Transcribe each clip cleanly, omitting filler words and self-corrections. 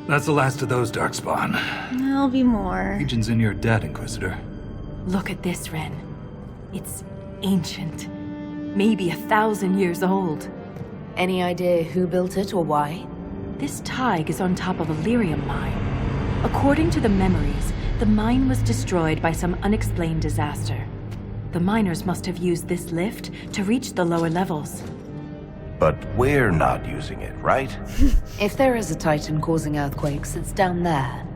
That's the last of those darkspawn. There'll be more. Legion's in your debt, Inquisitor. Look at this, Ren. It's ancient. Maybe 1,000 years old. Any idea who built it or why? This Tig is on top of a lyrium mine. According to the memories, the mine was destroyed by some unexplained disaster. The miners must have used this lift to reach the lower levels. But we're not using it, right? If there is a Titan causing earthquakes, it's down there.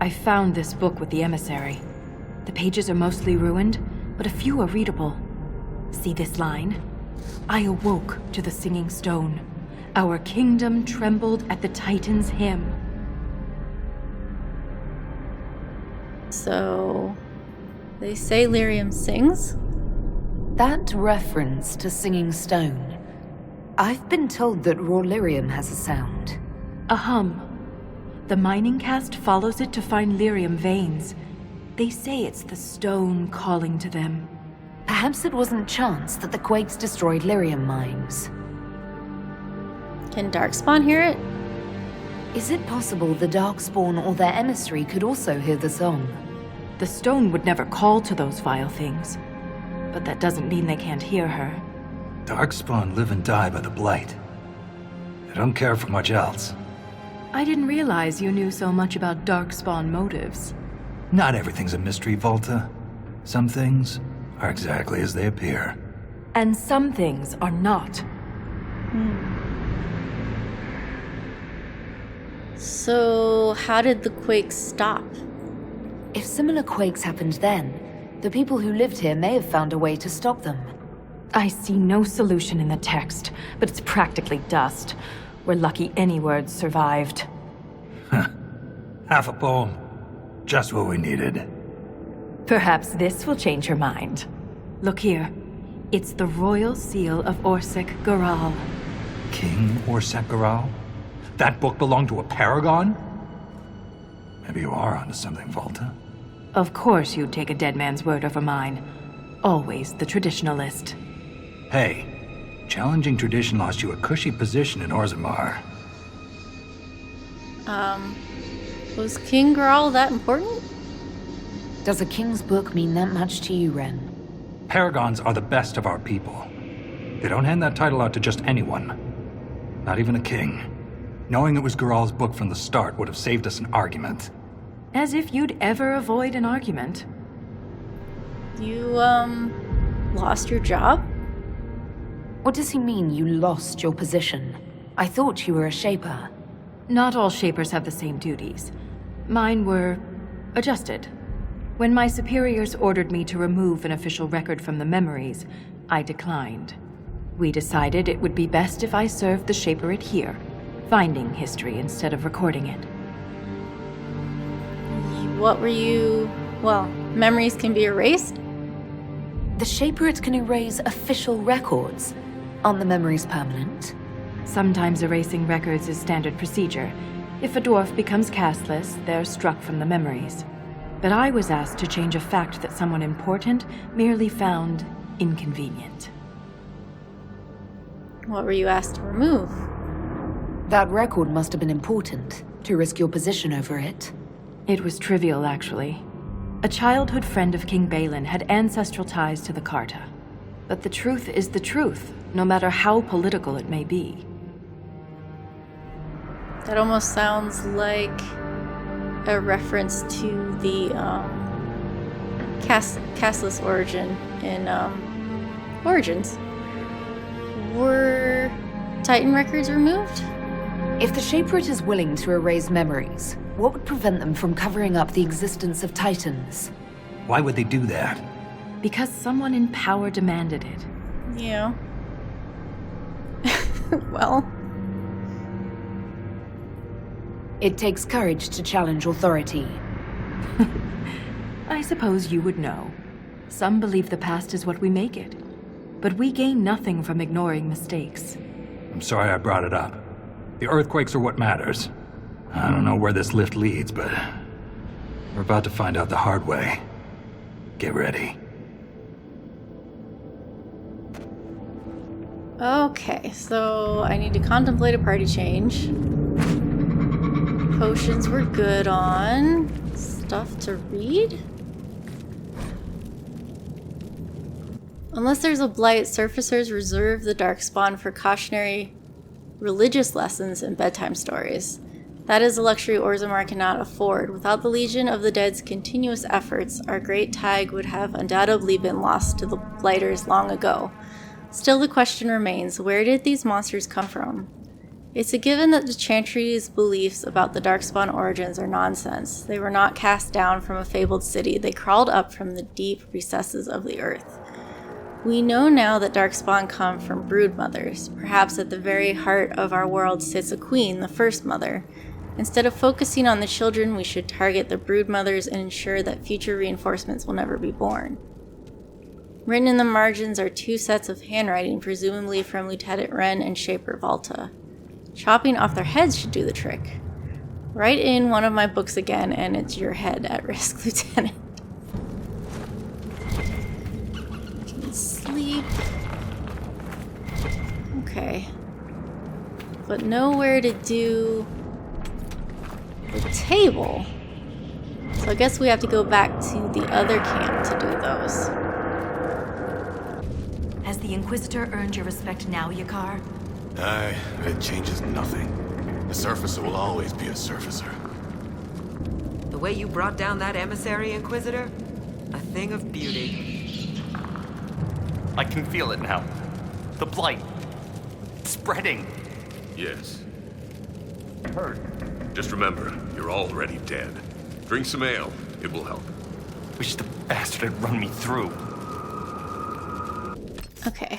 I found this book with the emissary. The pages are mostly ruined, but a few are readable. See this line? I awoke to the singing stone. Our kingdom trembled at the Titan's hymn. So, they say lyrium sings? That reference to singing stone. I've been told that raw lyrium has a sound. A hum. The mining cast follows it to find lyrium veins. They say it's the stone calling to them. Perhaps it wasn't chance that the quakes destroyed lyrium mines. Can darkspawn hear it? Is it possible the darkspawn or their emissary could also hear the song? The stone would never call to those vile things. But that doesn't mean they can't hear her. Darkspawn live and die by the blight. They don't care for much else. I didn't realize you knew so much about darkspawn motives. Not everything's a mystery, Volta. Some things are exactly as they appear. And some things are not. So, how did the quakes stop? If similar quakes happened then, the people who lived here may have found a way to stop them. I see no solution in the text, but it's practically dust. We're lucky any words survived. Half a poem. Just what we needed. Perhaps this will change your mind. Look here. It's the royal seal of Orsec Garal. King Orsec Garal? That book belonged to a paragon? Maybe you are onto something, Volta. Of course you'd take a dead man's word over mine. Always the traditionalist. Hey, challenging tradition lost you a cushy position in Orzammar. Was King Graal that important? Does a king's book mean that much to you, Ren? Paragons are the best of our people. They don't hand that title out to just anyone. Not even a king. Knowing it was Garal's book from the start would have saved us an argument. As if you'd ever avoid an argument. You, lost your job? What does he mean you lost your position? I thought you were a shaper. Not all shapers have the same duties. Mine were adjusted. When my superiors ordered me to remove an official record from the memories, I declined. We decided it would be best if I served the Shaperate here, finding history instead of recording it. What were you... Well, memories can be erased? The Shaperate can erase official records. Aren't the memories permanent? Sometimes erasing records is standard procedure. If a dwarf becomes castless, they're struck from the memories. But I was asked to change a fact that someone important merely found inconvenient. What were you asked to remove? That record must have been important, to risk your position over it. It was trivial, actually. A childhood friend of King Balin had ancestral ties to the Carta. But the truth is the truth, no matter how political it may be. That almost sounds like a reference to the, castless origin in, Origins. Were Titan records removed? If the Shaperate is willing to erase memories, what would prevent them from covering up the existence of Titans? Why would they do that? Because someone in power demanded it. Yeah. Well... It takes courage to challenge authority. I suppose you would know. Some believe the past is what we make it. But we gain nothing from ignoring mistakes. I'm sorry I brought it up. The earthquakes are what matters. I don't know where this lift leads, but we're about to find out the hard way. Get ready. Okay, so I need to contemplate a party change. Potions we're good on. Stuff to read? Unless there's a blight, surfacers reserve the darkspawn for cautionary religious lessons and bedtime stories. That is a luxury Orzammar cannot afford. Without the Legion of the Dead's continuous efforts, our great Tag would have undoubtedly been lost to the blighters long ago. Still, the question remains, where did these monsters come from? It's a given that the Chantry's beliefs about the darkspawn origins are nonsense. They were not cast down from a fabled city. They crawled up from the deep recesses of the earth. We know now that darkspawn come from broodmothers. Perhaps at the very heart of our world sits a queen, the First Mother. Instead of focusing on the children, we should target the broodmothers and ensure that future reinforcements will never be born. Written in the margins are 2 sets of handwriting, presumably from Lieutenant Wren and Shaper Volta. Chopping off their heads should do the trick. Write in one of my books again, and it's your head at risk, Lieutenant. Sleep. Okay. But nowhere to do the table. So I guess we have to go back to the other camp to do those. Has the Inquisitor earned your respect now, Yakar? Aye, it changes nothing. A surfacer will always be a surfacer. The way you brought down that emissary, Inquisitor? A thing of beauty. I can feel it now. The blight. Spreading. Yes. Hurt. Just remember, you're already dead. Drink some ale. It will help. Wish the bastard had run me through. Okay.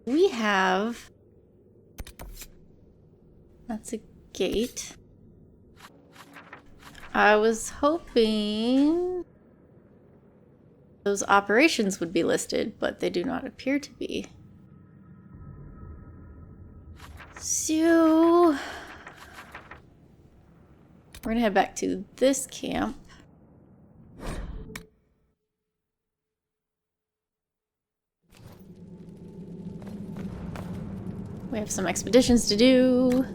We have... That's a gate. I was hoping those operations would be listed, but they do not appear to be. So... we're gonna head back to this camp. We have some expeditions to do.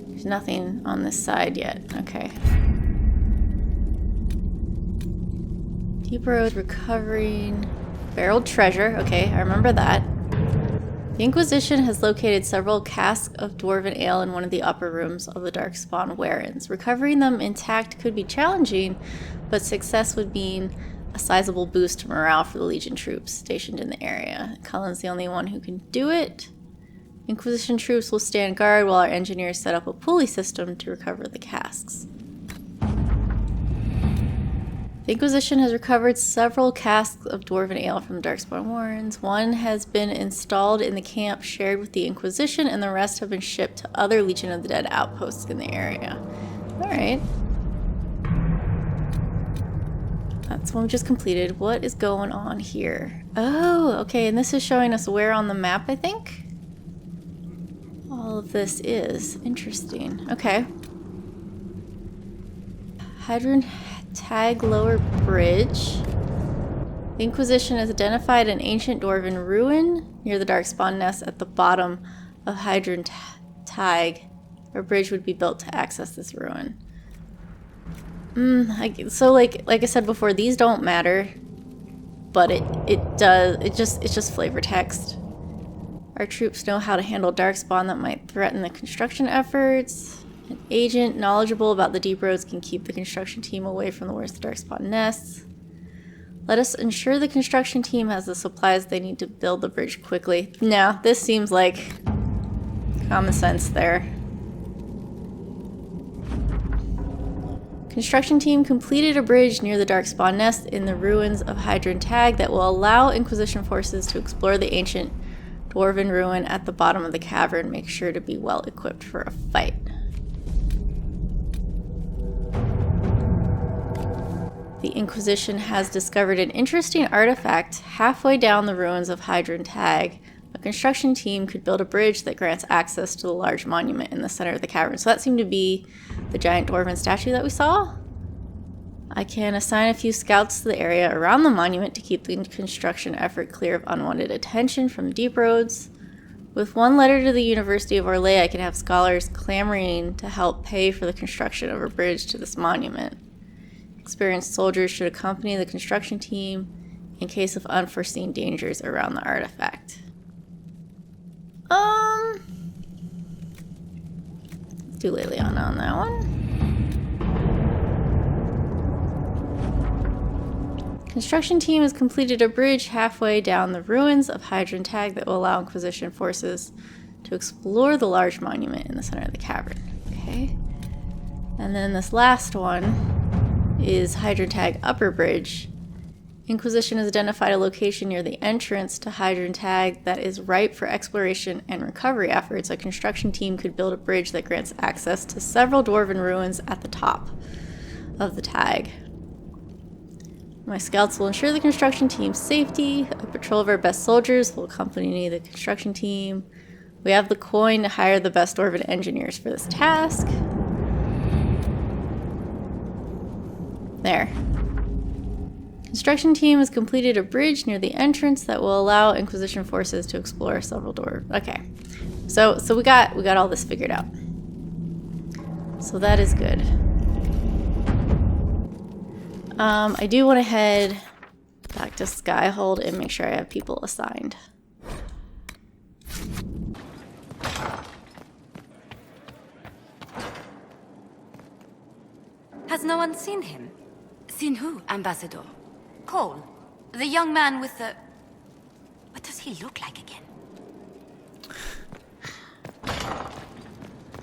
There's nothing on this side yet. Okay. Deep road, recovering. Barreled treasure. Okay, I remember that. The Inquisition has located several casks of dwarven ale in one of the upper rooms of the Darkspawn Warrens. Recovering them intact could be challenging, but success would mean a sizable boost to morale for the Legion troops stationed in the area. Cullen's the only one who can do it. Inquisition troops will stand guard while our engineers set up a pulley system to recover the casks. The Inquisition has recovered several casks of dwarven ale from Darkspawn Warrens. One has been installed in the camp shared with the Inquisition, and the rest have been shipped to other Legion of the Dead outposts in the area. Alright. That's one we just completed. What is going on here? Oh, okay, and this is showing us where on the map, I think? All of this is. Interesting. Okay. Hydron Tag Lower Bridge. The Inquisition has identified an ancient dwarven ruin near the Darkspawn nest at the bottom of Hydron Tag. A bridge would be built to access this ruin. So like I said before, these don't matter, but it does. It's just flavor text. Our troops know how to handle darkspawn that might threaten the construction efforts. An agent knowledgeable about the deep roads can keep the construction team away from the worst darkspawn nests. Let us ensure the construction team has the supplies they need to build the bridge quickly. Now, this seems like common sense there. Construction team completed a bridge near the Darkspawn nest in the ruins of Hydron Tag that will allow Inquisition forces to explore the ancient dwarven ruin at the bottom of the cavern. Make sure to be well equipped for a fight. The Inquisition has discovered an interesting artifact halfway down the ruins of Hydron Tag. A construction team could build a bridge that grants access to the large monument in the center of the cavern. So that seemed to be the giant dwarven statue that we saw. I can assign a few scouts to the area around the monument to keep the construction effort clear of unwanted attention from deep roads. With one letter to the University of Orlais, I can have scholars clamoring to help pay for the construction of a bridge to this monument. Experienced soldiers should accompany the construction team in case of unforeseen dangers around the artifact. Do Lavellan on that one. Construction team has completed a bridge halfway down the ruins of Hydron Tag that will allow Inquisition forces to explore the large monument in the center of the cavern. Okay. And then this last one is Hydron Tag Upper Bridge. Inquisition has identified a location near the entrance to Hydron Tag that is ripe for exploration and recovery efforts. A construction team could build a bridge that grants access to several dwarven ruins at the top of the tag. My scouts will ensure the construction team's safety. A patrol of our best soldiers will accompany the construction team. We have the coin to hire the best dwarven engineers for this task. There. Construction team has completed a bridge near the entrance that will allow Inquisition forces to explore several doors. Okay. So we got all this figured out. So that is good. I do want to head back to Skyhold and make sure I have people assigned. Has no one seen him? Seen who, Ambassador? Cole, the young man with the... What does he look like again?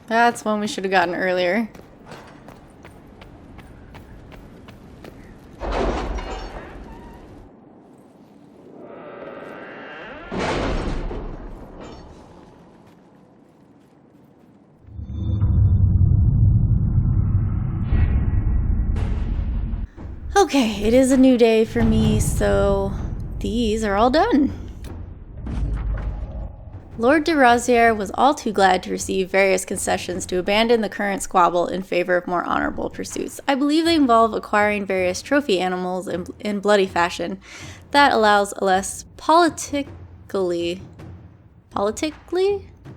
That's one we should have gotten earlier. Okay, it is a new day for me, so these are all done. Lord de Razier was all too glad to receive various concessions to abandon the current squabble in favor of more honorable pursuits. I believe they involve acquiring various trophy animals in bloody fashion that allows a less politically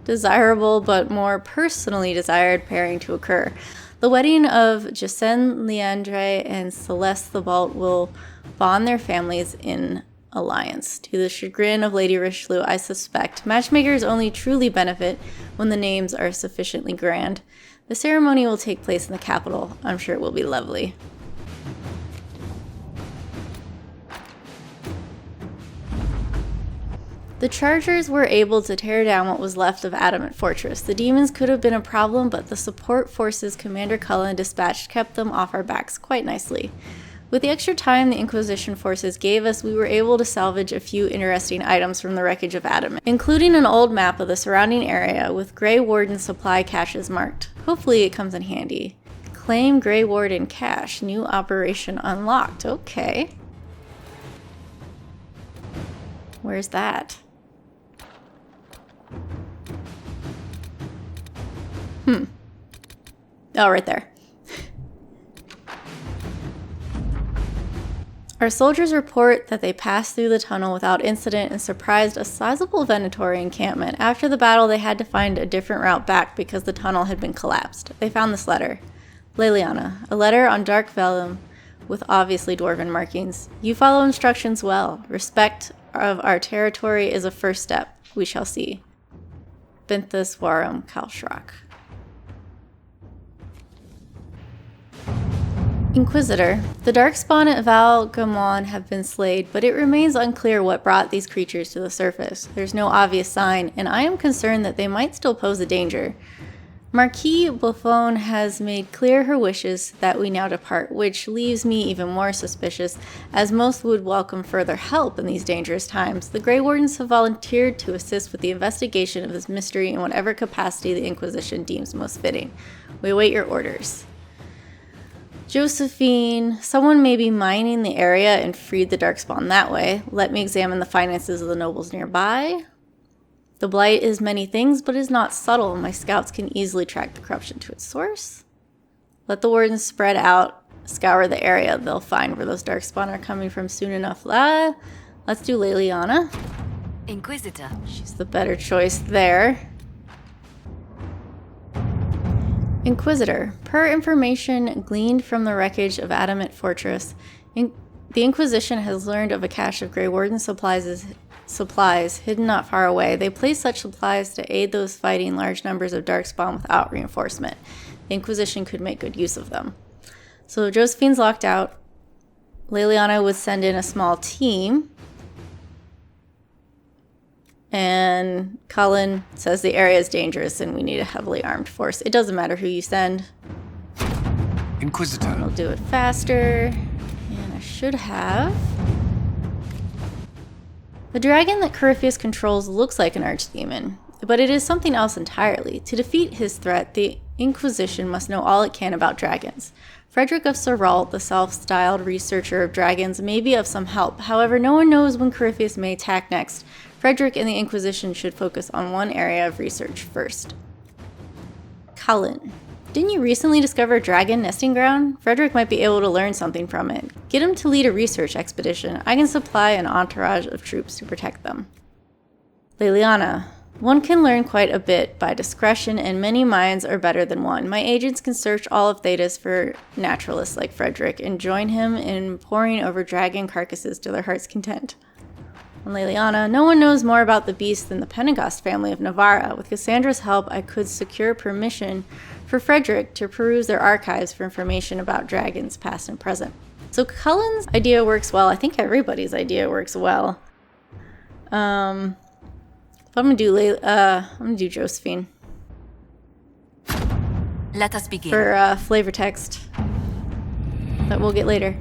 desirable but more personally desired pairing to occur. The wedding of Jecin Leandre and Celeste the Vault will bond their families in alliance. To the chagrin of Lady Richelieu, I suspect matchmakers only truly benefit when the names are sufficiently grand. The ceremony will take place in the capital. I'm sure it will be lovely. The Chargers were able to tear down what was left of Adamant Fortress. The demons could have been a problem, but the support forces Commander Cullen dispatched kept them off our backs quite nicely. With the extra time the Inquisition forces gave us, we were able to salvage a few interesting items from the wreckage of Adamant, including an old map of the surrounding area with Grey Warden supply caches marked. Hopefully it comes in handy. Claim Grey Warden cache. New operation unlocked. Okay. Where's that? Oh, right there. Our soldiers report that they passed through the tunnel without incident and surprised a sizable Venatori encampment. After the battle, they had to find a different route back because the tunnel had been collapsed. They found this letter. Lavellan, a letter on dark vellum with obviously dwarven markings. You follow instructions well. Respect of our territory is a first step. We shall see. Binthus Warum Kalshrak. Inquisitor. The darkspawn at Val Gamon have been slayed, but it remains unclear what brought these creatures to the surface. There's no obvious sign, and I am concerned that they might still pose a danger. Marquis Buffon has made clear her wishes that we now depart, which leaves me even more suspicious, as most would welcome further help in these dangerous times. The Grey Wardens have volunteered to assist with the investigation of this mystery in whatever capacity the Inquisition deems most fitting. We await your orders. Josephine, someone may be mining the area and freed the darkspawn that way. Let me examine the finances of the nobles nearby. The blight is many things, but is not subtle. My scouts can easily track the corruption to its source. Let the wardens spread out, scour the area. They'll find where those darkspawn are coming from soon enough. Let's do Lavellan. Inquisitor. She's the better choice there. Inquisitor. Per information gleaned from the wreckage of Adamant Fortress, the Inquisition has learned of a cache of Grey Warden supplies hidden not far away. They place such supplies to aid those fighting large numbers of darkspawn without reinforcement. The Inquisition could make good use of them. So Josephine's locked out. Leliana would send in a small team. And Cullen says the area is dangerous and we need a heavily armed force. It doesn't matter who you send. Inquisitor. I'll do it faster. And I should have... The dragon that Corypheus controls looks like an archdemon, but it is something else entirely. To defeat his threat, the Inquisition must know all it can about dragons. Frederick of Seralt, the self-styled researcher of dragons, may be of some help. However, no one knows when Corypheus may attack next. Frederick and the Inquisition should focus on one area of research first. Cullen. Didn't you recently discover a dragon nesting ground? Frederick might be able to learn something from it. Get him to lead a research expedition. I can supply an entourage of troops to protect them. Leliana. One can learn quite a bit by discretion, and many minds are better than one. My agents can search all of Thedas for naturalists like Frederick and join him in poring over dragon carcasses to their heart's content. And Leliana, no one knows more about the beast than the Pentecost family of Navarra. With Cassandra's help, I could secure permission for Frederick to peruse their archives for information about dragons past and present. So Cullen's idea works well. I think everybody's idea works well. I'm gonna do Josephine. Let us begin. For flavor text that we'll get later.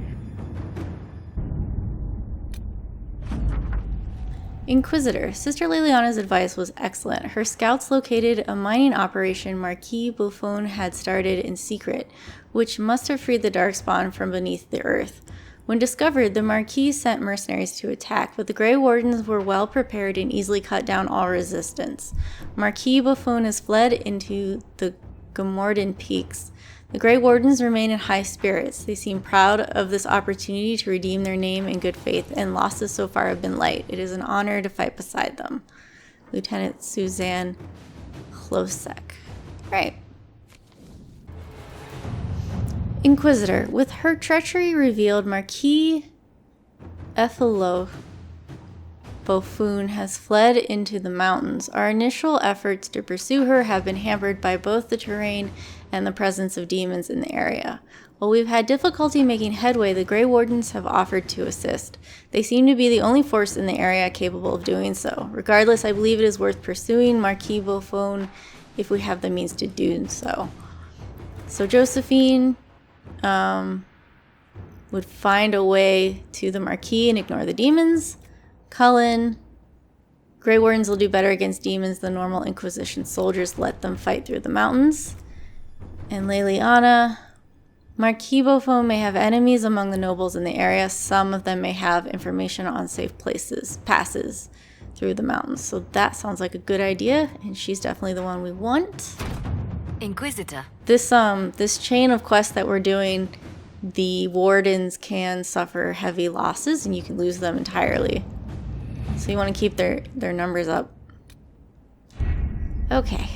Inquisitor. Sister Leliana's advice was excellent. Her scouts located a mining operation Marquis Buffon had started in secret, which must have freed the darkspawn from beneath the earth. When discovered, the Marquis sent mercenaries to attack, but the Grey Wardens were well prepared and easily cut down all resistance. Marquis Buffon has fled into the Gomordan Peaks. The Grey Wardens remain in high spirits. They seem proud of this opportunity to redeem their name in good faith, and losses so far have been light. It is an honor to fight beside them. Lieutenant Suzanne Chlosek. Right. Inquisitor. With her treachery revealed, Marquis Ethelo Bofun has fled into the mountains. Our initial efforts to pursue her have been hampered by both the terrain and the presence of demons in the area. While we've had difficulty making headway, the Grey Wardens have offered to assist. They seem to be the only force in the area capable of doing so. Regardless, I believe it is worth pursuing Marquis Bofun if we have the means to do so. So Josephine would find a way to the Marquis and ignore the demons. Cullen, Grey Wardens will do better against demons than normal Inquisition soldiers. Let them fight through the mountains. And Leliana, Marquis Bofon may have enemies among the nobles in the area. Some of them may have information on safe passes through the mountains. So that sounds like a good idea, and she's definitely the one we want. Inquisitor. This chain of quests that we're doing, the wardens can suffer heavy losses, and you can lose them entirely. So you want to keep their numbers up. Okay.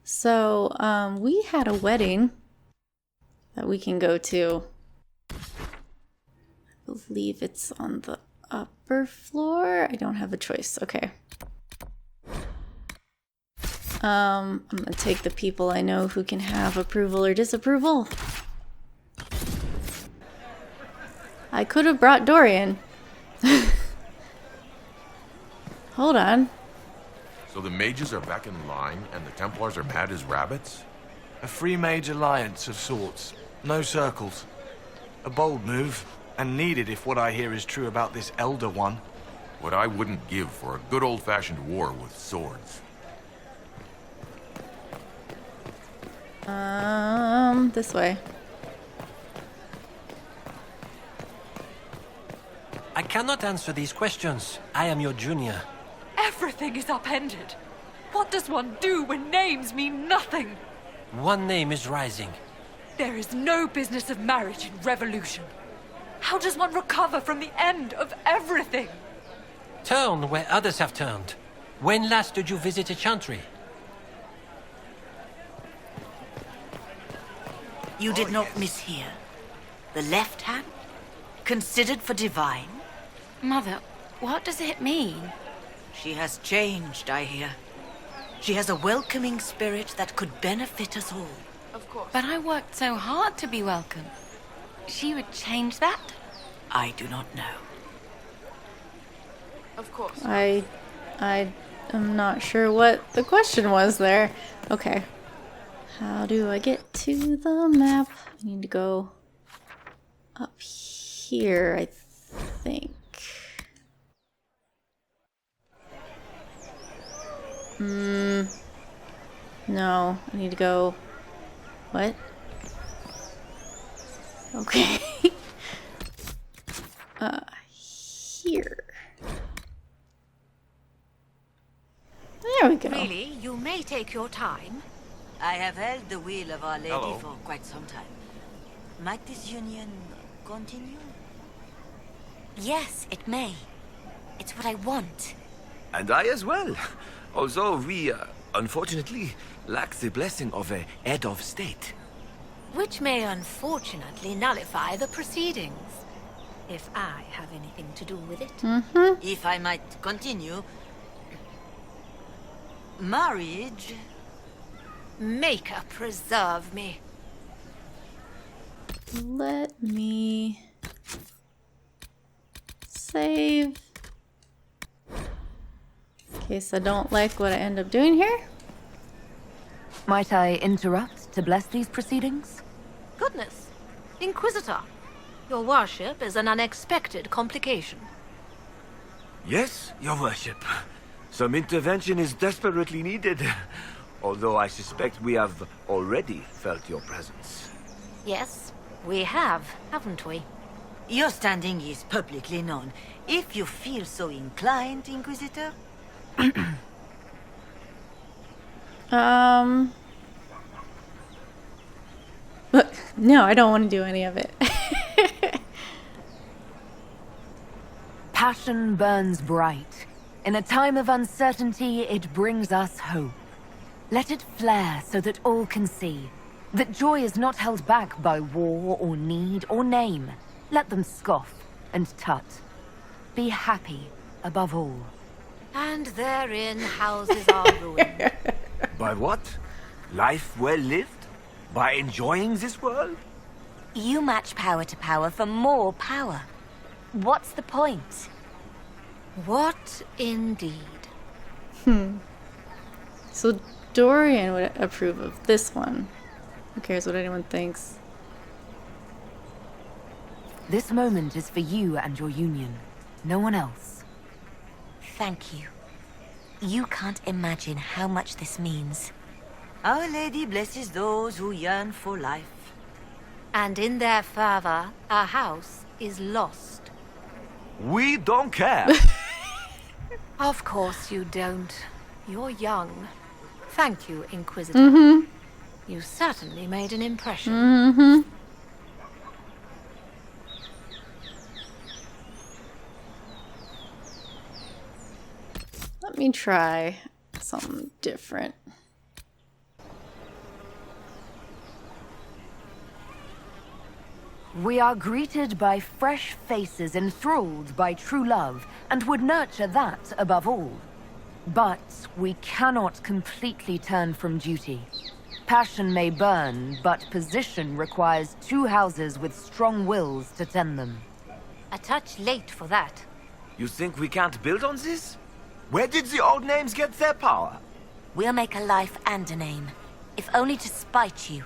So, we had a wedding that we can go to. I believe it's on the upper floor. I don't have a choice. Okay. I'm gonna take the people I know who can have approval or disapproval. I could have brought Dorian. Hold on. So the mages are back in line, and the Templars are mad as rabbits? A free mage alliance of sorts. No circles. A bold move, and needed if what I hear is true about this Elder One. What I wouldn't give for a good old-fashioned war with swords. This way. I cannot answer these questions. I am your junior. Everything is upended. What does one do when names mean nothing? One name is rising. There is no business of marriage in revolution. How does one recover from the end of everything? Turn where others have turned. When last did you visit a chantry? You did not mishear. The left hand? Considered for divine? Mother, what does it mean? She has changed, I hear. She has a welcoming spirit that could benefit us all. Of course. But I worked so hard to be welcome. She would change that? I do not know. Of course. I am not sure what the question was there. Okay. How do I get to the map? I need to go up here, I think. No, I need to go... What? Okay. Here. There we go. Really, you may take your time. I have held the wheel of Our Lady Hello. for quite some time. Might this union continue? Yes, it may. It's what I want. And I as well. Although we, unfortunately, lack the blessing of a head of state. Which may unfortunately nullify the proceedings. If I have anything to do with it. If I might continue. Marriage. Maker preserve me. Let me save. In case I don't like what I end up doing here. Might I interrupt to bless these proceedings? Goodness. Inquisitor. Your worship is an unexpected complication. Yes, your worship. Some intervention is desperately needed. Although I suspect we have already felt your presence. Yes, we have, haven't we? Your standing is publicly known. If you feel so inclined, Inquisitor. Look, no, I don't want to do any of it. Passion burns bright. In a time of uncertainty, it brings us hope. Let it flare so that all can see that joy is not held back by war or need or name. Let them scoff and tut. Be happy above all. And therein houses our ruin. By what? Life well lived? By enjoying this world? You match power to power for more power. What's the point? What indeed? So Dorian would approve of this one. Who cares what anyone thinks? This moment is for you and your union. No one else. Thank you. You can't imagine how much this means. Our Lady blesses those who yearn for life. And in their fervor, our house is lost. We don't care. Of course you don't. You're young. Thank you, Inquisitor. You certainly made an impression. Let me try something different. We are greeted by fresh faces enthralled by true love, and would nurture that above all. But we cannot completely turn from duty. Passion may burn, but position requires two houses with strong wills to tend them. A touch late for that. You think we can't build on this? Where did the old names get their power? We'll make a life and a name, if only to spite you.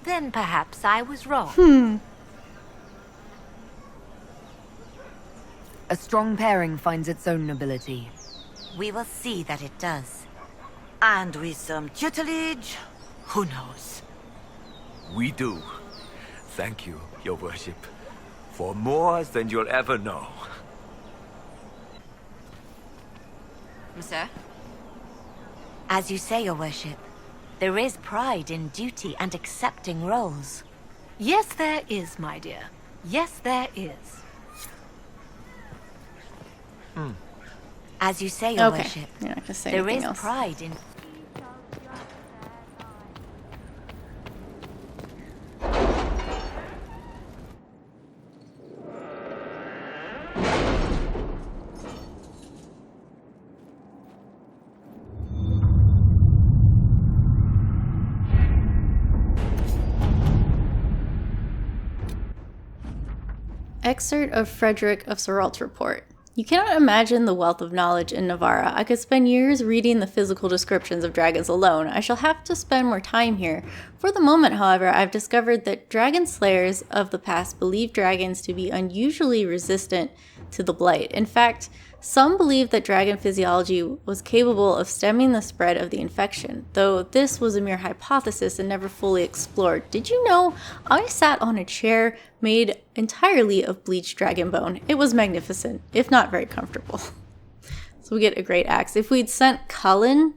Then perhaps I was wrong. A strong pairing finds its own nobility. We will see that it does. And with some tutelage, who knows? We do. Thank you, your worship, for more than you'll ever know. Sir? As you say, your worship, there is pride in duty and accepting roles. Yes, there is, my dear. Yes, there is. As you say, Your Okay. Worship, You're not gonna say there anything is else. pride in... Excerpt of Frederick of Soralt's report. You cannot imagine the wealth of knowledge in Navarra. I could spend years reading the physical descriptions of dragons alone. I shall have to spend more time here. For the moment, however, I've discovered that dragon slayers of the past believed dragons to be unusually resistant to the blight. In fact, some believe that dragon physiology was capable of stemming the spread of the infection, though this was a mere hypothesis and never fully explored. Did you know I sat on a chair made entirely of bleached dragon bone? It was magnificent, if not very comfortable. So we get a great axe. If we'd sent Cullen,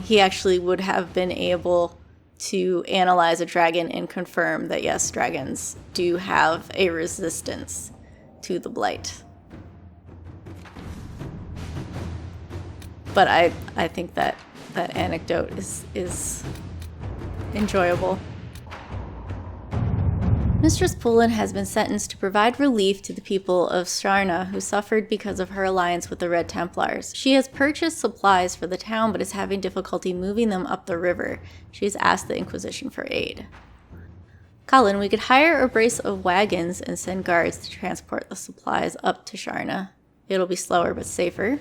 he actually would have been able to analyze a dragon and confirm that yes, dragons do have a resistance to the blight. But I think that anecdote is enjoyable. Mistress Pullen has been sentenced to provide relief to the people of Sharna who suffered because of her alliance with the Red Templars. She has purchased supplies for the town but is having difficulty moving them up the river. She has asked the Inquisition for aid. Colin, we could hire a brace of wagons and send guards to transport the supplies up to Sharna. It'll be slower but safer.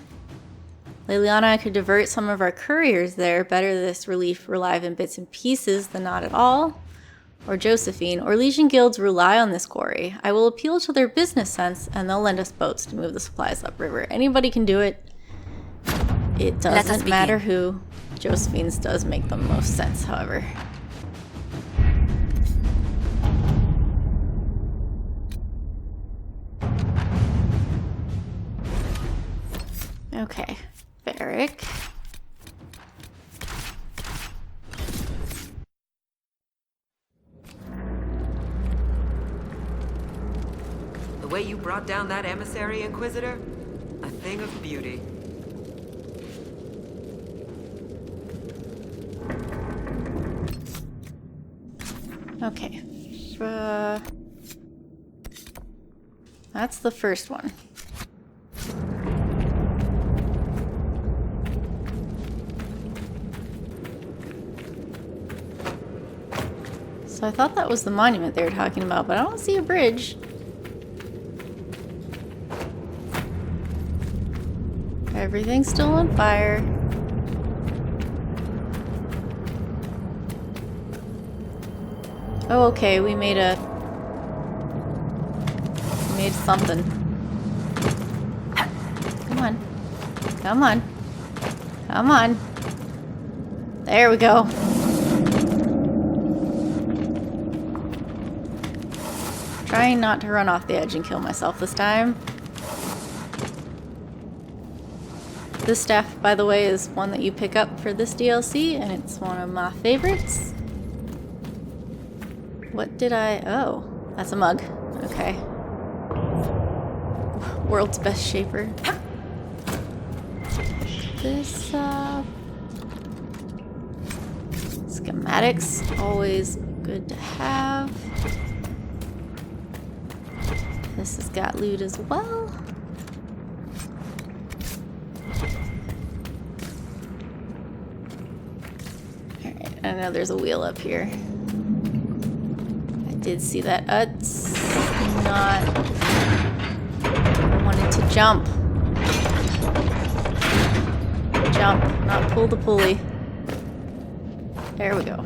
Liliana could divert some of our couriers there. Better this relief arrive in bits and pieces than not at all. Or Josephine, or Legion guilds rely on this quarry. I will appeal to their business sense, and they'll lend us boats to move the supplies upriver. Anybody can do it. It doesn't matter who. Josephine's does make the most sense, however. Okay, Barrick. The way you brought down that emissary, Inquisitor? A thing of beauty. Okay. That's the first one. So I thought that was the monument they were talking about, but I don't see a bridge. Everything's still on fire. Oh, okay, we made something. Come on. Come on. Come on. There we go. Trying not to run off the edge and kill myself this time. This staff, by the way, is one that you pick up for this DLC, and it's one of my favorites. What did I... Oh, that's a mug. Okay. World's best shaper. This, schematics, always good to have. This has got loot as well. Alright, I know there's a wheel up here. I did see that. It's not... I wanted to jump. Jump, not pull the pulley. There we go.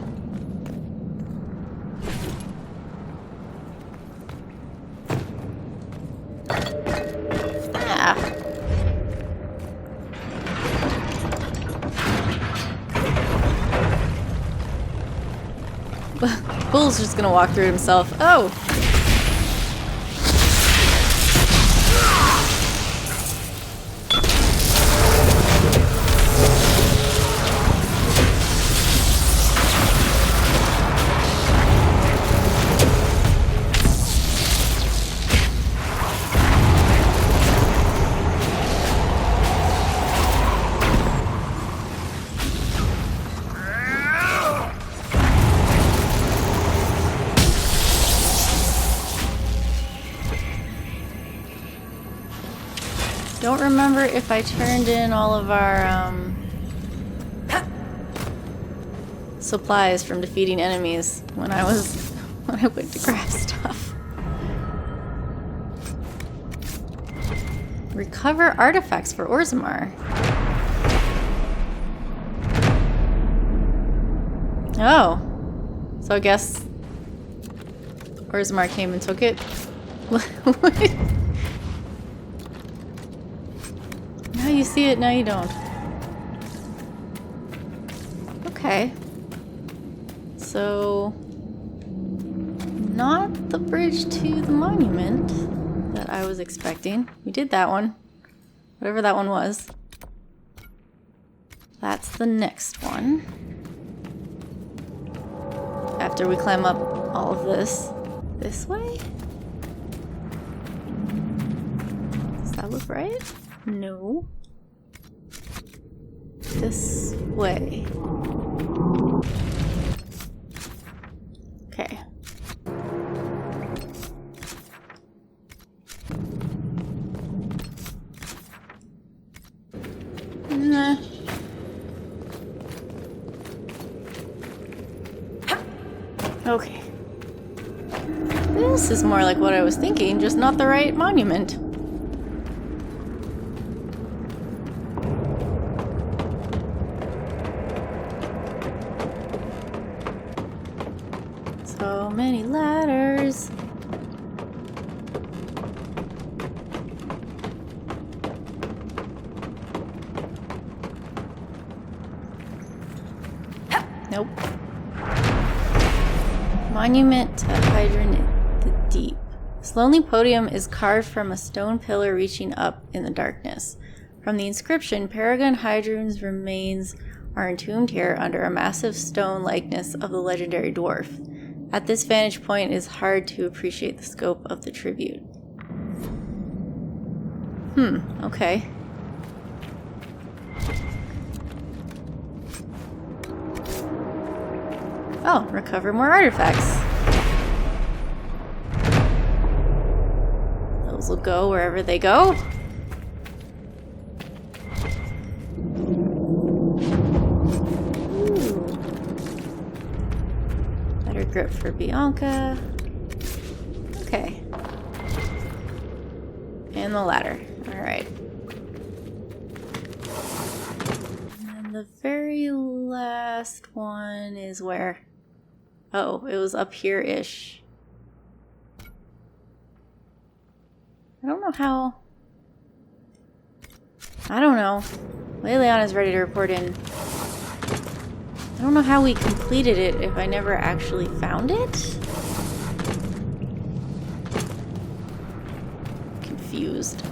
Bull's just gonna walk through it himself. Oh! Don't remember if I turned in all of our supplies from defeating enemies when I went to grab stuff. Recover artifacts for Orzammar. Oh. So I guess Orzammar came and took it. Now you see it, now you don't. Okay. So, not the bridge to the monument that I was expecting. We did that one. Whatever that one was. That's the next one. After we climb up all of this. This way? Does that look right? No. This way. Okay. Nah. Okay. This is more like what I was thinking, just not the right monument. So many ladders. Nope. Monument to Hydron the Deep. This lonely podium is carved from a stone pillar reaching up in the darkness. From the inscription, Paragon Hydron's remains are entombed here under a massive stone likeness of the legendary dwarf. At this vantage point, it is hard to appreciate the scope of the tribute. Okay. Oh, recover more artifacts. Those will go wherever they go. Ooh. Better grip for Bianca. Okay. And the ladder. Alright. And the very last one is where? Oh, it was up here-ish. I don't know how... I don't know. Lavellan ready to report in. I don't know how we completed it if I never actually found it. Confused.